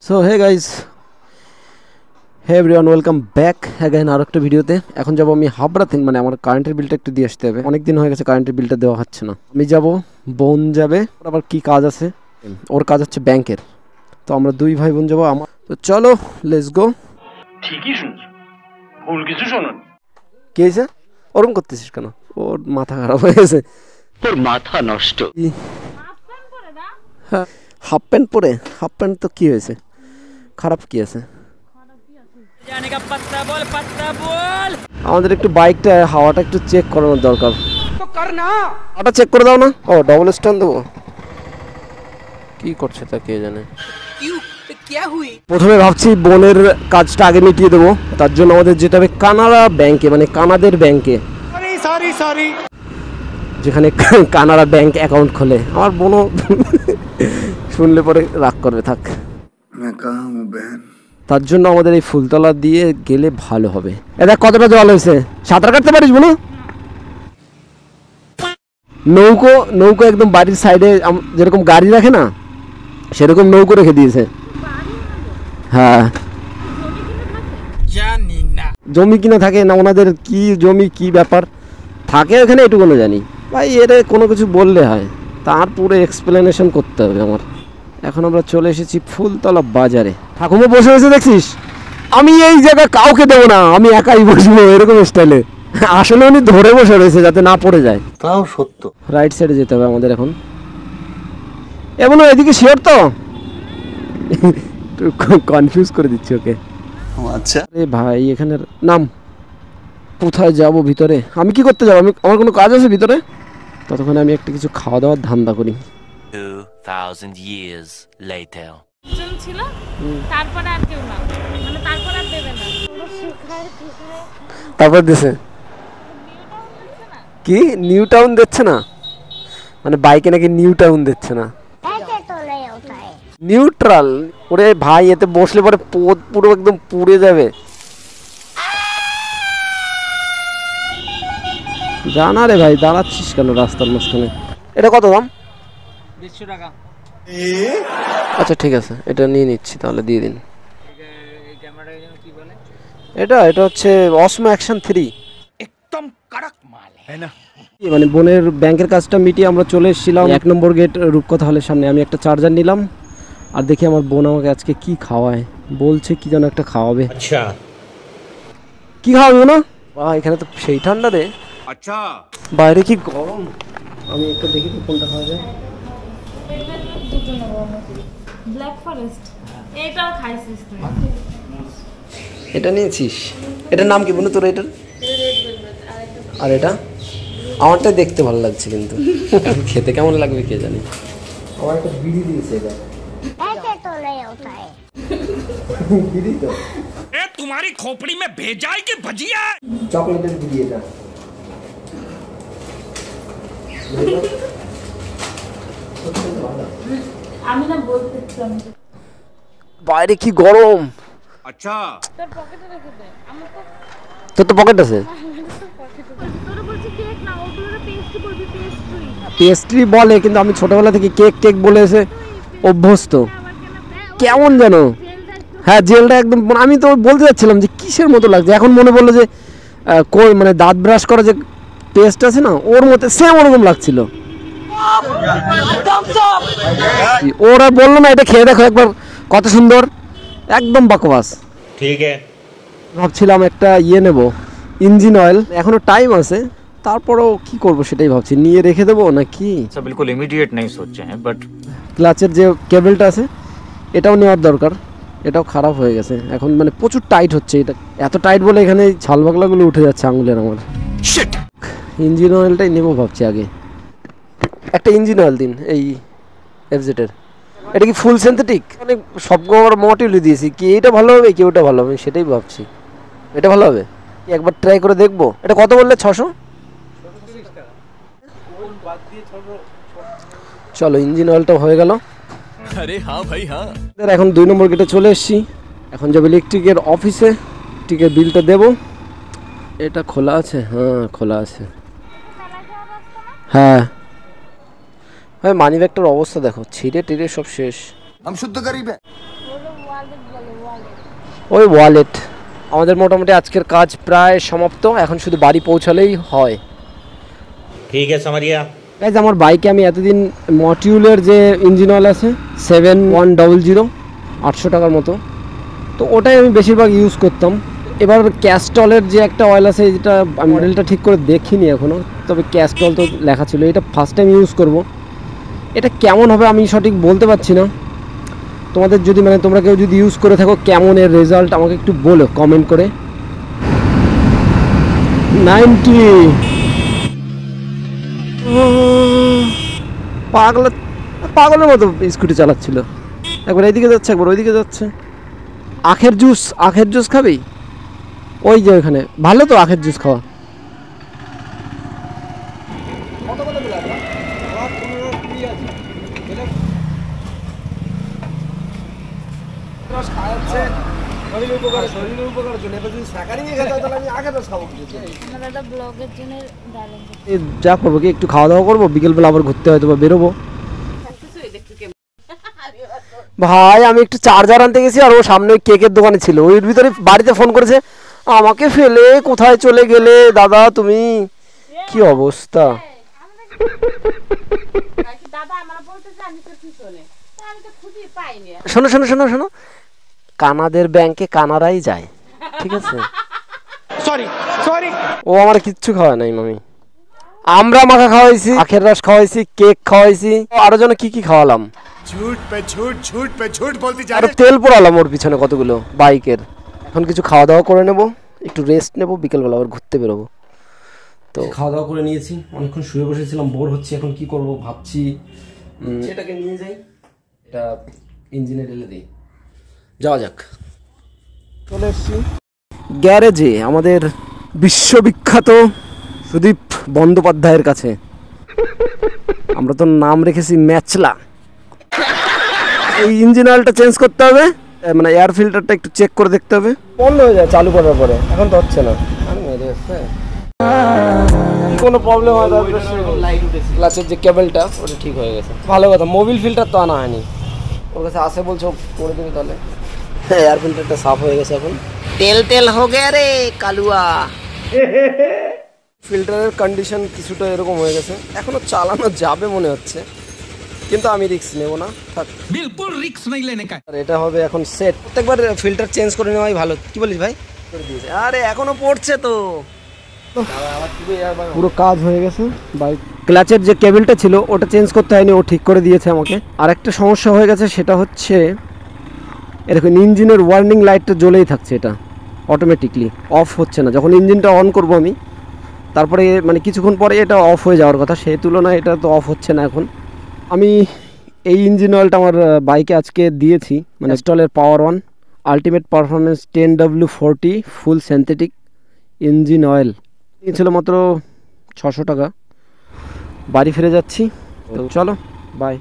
So hey guys, hey everyone, welcome back again আর একটা ভিডিওতে। এখন যাবো আমি হাবড়াতে, মানে আমার কারেন্টের বিলটা একটু দিয়ে আসতে হবে। অনেক দিন হয়ে গেছে কারেন্টের বিলটা দেওয়া হচ্ছে না। আমি যাব, বোন যাবে, ওর আবার কি কাজ আছে, ওর কাজ হচ্ছে ব্যাংকের। তো আমরা দুই ভাই বোন যাবো। আমার তো চলো, লেটস গো। ঠিকই শুনছো, ভুল কিছু শোনো। কি হয়েছে? ওরম করতেছিস কেন? ওর মাথা খারাপ হয়ে গেছে। তোর মাথা নষ্ট। হ্যাঁ, হাফ প্যান্ট পরে। হাফ প্যান্ট তো কি হয়েছে, খারাপ কি আছে? আমাদের একটু বাইকটা হাওয়াটা একটু চেক করানোর দরকার। হাওয়াটা চেক করে দাও না। ও ডবল স্ট্যান্ড দেবো, কি করছে তা কে জানে। প্রথমে ভাবছি বোনের কাজটা আগে মিটিয়ে দেবো। তার জন্য আমাদের যেতে হবে কানাড়া ব্যাংকে, মানে কানাদের ব্যাংকে, যেখানে কানাড়া ব্যাংক অ্যাকাউন্ট খোলে। আমার বোনও শুনলে পরে রাগ করবে, থাক। তার জন্য আমাদের এই ফুলতলা দিয়ে গেলে ভালো হবে। এটা কতটা জল হয়েছে, সাঁতার কাটতে পারিস বলো? নৌকো নৌকো একদম বাড়ির সাইডে যেরকম গাড়ি রাখে না, সেরকম নৌকো রেখে দিয়েছে। হ্যাঁ, জমি কিনা থাকে না ওনাদের, কি জমি কি ব্যাপার থাকে ওখানে, এটুকুনো জানি। ভাই এর কোনো কিছু বললে হয়, তার পুরো এক্সপ্লেনেশন করতে হবে আমার। এখন আমরা চলে এসেছি ফুলতলা বাজারে। ঠাকুমা বসে বসে দেখছিস, আমি এই জায়গায় কাউকে দেবো না, আমি একাই বসবো, এরকম স্টাইলে। আসলে উনি ধরে বসে রয়েছে যাতে না পড়ে যায়। তাও সত্য। রাইট সাইডে যেতে হবে আমাদের এখন। এমন এদিকে শিওর তো? কনফিউজ করে দিচ্ছি ওকে। আচ্ছা, আরে ভাই এখানে নাম, কোথায় যাব ভিতরে? আমি কি করতে যাবো? আমার কোনো কাজ আছে ভিতরে? ততক্ষণে আমি একটা কিছু খাওয়া দাওয়ার ধান্দা করি। 2000 years later. ছিল তারপরে আর কেউ না, মানে তারপর আর দেবে না। তারপর দিছে কি? নিউ টাউন দিচ্ছে না, মানে বাইকে নাকি নিউ টাউন দিচ্ছে না, নিউট্রাল। ওরে ভাই এতে বসলে পরে পোদ পুরো একদম পুড়ে যাবে। জানা রে ভাই, দাঁড়াচ্ছিস কেন রাস্তার মাঝখানে? এটা কত দাম? 150 টাকা। আচ্ছা ঠিক আছে, এটা নিয়ে নিচ্ছি তাহলে, দিয়ে দিন। এই ক্যামেরাটার জন্য কি বলে? এটা হচ্ছে অসমো অ্যাকশন 3। একদম কড়ক মাল হ্যাঁ না। মানে বোনের ব্যাংকের কাজটা মিটিয়ে আমরা চলে এসেছিলাম 1 নম্বর গেট রূপকথা হলের সামনে। আমি একটা চার্জার নিলাম, আর দেখি আমার বোন আমাকে আজকে কি খাওয়ায়। বলছে কি যেন একটা খাওয়াবে। আচ্ছা, কি খাওয়াবে না? বাহ, এখানে তো সেই ঠান্ডা রে। আচ্ছা, বাইরে কি গরম। আমি একটা দেখি তো কোনটা খাওয়া যায়। ব্ল্যাক ফরেস্ট এটাও খাইছিস তুই? এটা নিয়েছিস? এটার নাম কি বলতো তোর? এটার আর এটা আমারটা দেখতে ভালো লাগছে, কিন্তু খেতে কেমন লাগবে কে জানে। আমার একটা বিড়ি দিয়েছে এটা। বিড়ি তো এ তোমারি खोपड़ी में भेजा है कि भजिया? চকলেটের বিড়ি এটা। আমি না বলতেছিলাম বাইরে কি গরম। अच्छा, তোর পকেটে রেখে দে। আমার তো তোর তো পকেট আছে। তোর বলছি কেক না, ওগুলো পেস্ট্রি বলবি, পেস্ট্রি। পেস্ট্রি বলে, কিন্তু আমি ছোটবেলা থেকে কেক কেক বলে এসে অভ্যস্ত। কেমন জানো? হ্যাঁ, জেলটা একদম, আমি তো বলতে যাচ্ছিলাম যে কিসের মতো লাগছে। এখন মনে পড়লো যে কই, মানে দাঁত ব্রাশ করা যে পেস্ট আছে না, ওর মতো সেম ওরকম লাগছিল। ওরা বললো না এটা খেয়ে দেখো একবার, কত সুন্দর, একদম বাকবাস। ठीक है। ভাবছিলাম একটা ইয়ে নেব, ইঞ্জিন অয়েল। এখনো টাইম আছে, তারপরেও কি করব সেটাই ভাবছি, নিয়ে রেখে দেবো নাকি। सब बिल्कुल इमीडिएट नहीं सोचे हैं बट ক্লাচের যে কেবলটা আছে এটাও নেওয়ার দরকার। এটাও খারাপ হয়ে গেছে এখন, মানে প্রচুর টাইট হচ্ছে। এটা এত টাইট বলে এখানে ছাল বাগলাগুলো উঠে যাচ্ছে আঙুলের আমার। ইঞ্জিন অয়েলটাই নেবো ভাবছি আগে। একটা ইঞ্জিন অয়েল দিন এই এফজেডের। এটা কি ফুল সিনথেটিক? অনেক সব মটিউলি দিয়েছি, কি এটা ভালো হবে কি ওটা ভালো হবে, সেটাই ভাবছি। এটা ভালো হবে, একবার ট্রাই করে দেখবো। এটা কত বললে? 600। চলো, ইঞ্জিন অয়েলটা হয়ে গেল। अरे हाँ भाई हाँ। এখন 2 নম্বর গেটে চলে এসেছি। এখন যাবো ইলেকট্রিকের অফিসে, টিকের বিলটা দেবো। এটা খোলা আছে? হ্যাঁ খোলা আছে। হ্যাঁ ভাই, মানি ব্যাগটার অবস্থা দেখো, ছিঁড়ে টিড়ে সব শেষ। हम शुद्ध गरीब है। ওয়ালেট বলে ওয়ালেট। ওই ওয়ালেট। আমাদের মোটামুটি আজকের কাজ প্রায় সমাপ্ত, এখন শুধু বাড়ি পৌঁছালেই হয়। ठीक है समझ गया। গাইজ আমার বাইকে আমি এতদিন মটিউলের যে ইঞ্জিন অয়েল আছে 7100 800 টাকার মতো, তো ওটাই আমি বেশিরভাগ ইউজ করতাম। এবার ক্যাস্টলের যে একটা অয়েল আছে, যেটা আমি মডেলটা ঠিক করে দেখিনি এখনও, তবে ক্যাস্টল তো লেখা ছিল, এটা ফার্স্ট টাইম ইউজ করব। এটা কেমন হবে আমি সঠিক বলতে পারছি না। তোমাদের যদি মানে তোমরা কেউ যদি ইউজ করে থাকো, কেমন এর রেজাল্ট আমাকে একটু বলো কমেন্ট করে। 90 পাগলের মতো স্কুটি চালাচ্ছিল, একবার এইদিকে যাচ্ছে একবার ওইদিকে যাচ্ছে। আখের জুস খাবি? ওই যে ওইখানে ভালো তো আখের জুস খাওয়া। আমরা ব্লগের জন্য ডায়লগ যা করবো কি, একটু খাওয়া দাওয়া করবো, বিকেলবেলা আবার ঘুরতে হয়তো বা বেরোবো। ভাই আমি একটু চার্জার আনতে গেছি, আর ও সামনে ওই কেকের দোকানে ছিল, ওই ভিতরে বাড়িতে ফোন করেছে, আমাকে ফেলে কোথায় চলে গেলে দাদা তুমি, কি অবস্থা। দাদা আমরা বলতেছি আমি তো পিছনে, আমি তো খুঁজে পাইনি। শোনো শোনো শোনো শোনো, কানাদের ব্যাংকে কানারাই যায়, ঠিক আছে? সরি ও আমার কিচ্ছু খাওয়া নাই মামি। আমরা মাখা খাওয়াইছি, আখের রস খাওয়াইছি, কেক খাওয়াইছি, আরো যেন কি কি খাওয়ালাম। আর তেল পোড়ালাম ওর পিছনে কতগুলো বাইকের। এখন কিছু খাওয়া দাওয়া করে নেব, একটু রেস্ট নেব, বিকেলবেলা আবার ঘুরতে বেরোবো। তো খাওয়া দাওয়া করে নিয়েছি, অনেকক্ষণ শুয়ে বসেছিলাম, বোর হচ্ছে, এখন কি করব ভাবছি। এটাকে নিয়ে যাই, এটা ইঞ্জিনে ঢেলে দিই, যাওয়া যাক। চলে এসছি গ্যারেজে আমাদের বিশ্ববিখ্যাত সুদীপ বন্দ্যোপাধ্যায়ের কাছে। আমরা তো নাম রেখেছি ম্যাচলা। এই ইঞ্জিন অয়েলটা চেঞ্জ করতে হবে, মানে এয়ার ফিল্টারটা একটু চেক করে দেখতে হবে। বন্ধ হয়ে যায় চালু করার পরে, এখন তো হচ্ছে না। কোনো প্রবলেম হয় লাইট উঠেছে, ক্লাচের যে কেবলটা ওটা ঠিক হয়ে গেছে, ভালো কথা। মোবিল ফিল্টার তো আনা হয়নি, ওর কাছে আসে বলছো করে দেবে তাহলে। হ্যাঁ এয়ার ফিল্টারটা সাফ হয়ে গেছে এখন। তেল হো গেছে রে কালুয়া। ফিল্টারের কন্ডিশন কিছুটা এরকম হয়ে গেছে, এখনো চালানো যাবে মনে হচ্ছে, কিন্তু আমি রিস্ক নেব না, থাক। बिल्कुल रिक्स नहीं लेने का। আর এটা হবে এখন সেট, প্রত্যেকবার ফিল্টার চেঞ্জ করে নেওয়াই ভালো, কি বলিস ভাই? করে দিয়েছে, আরে এখনো পড়ছে তো। পুরো কাজ হয়ে গেছে, বাইক ক্লাচের যে কেবলটা ছিল ওটা চেঞ্জ করতে হয়নি, ও ঠিক করে দিয়েছে আমাকে। আর একটা সমস্যা হয়ে গেছে, সেটা হচ্ছে এরকম ইঞ্জিনের ওয়ার্নিং লাইটটা জ্বলেই থাকছে, এটা অটোমেটিকলি অফ হচ্ছে না। যখন ইঞ্জিনটা অন করব আমি, তারপরে মানে কিছুক্ষণ পরে এটা অফ হয়ে যাওয়ার কথা, সেই তুলনায় এটা তো অফ হচ্ছে না এখন। আমি এই ইঞ্জিন অয়েলটা আমার বাইকে আজকে দিয়েছি, মানে স্টলের power one ultimate performance 10W40 full synthetic engine oil. ছিল মাত্র 600 টাকা। বাড়ি ফিরে যাচ্ছি, তো চলো বাই।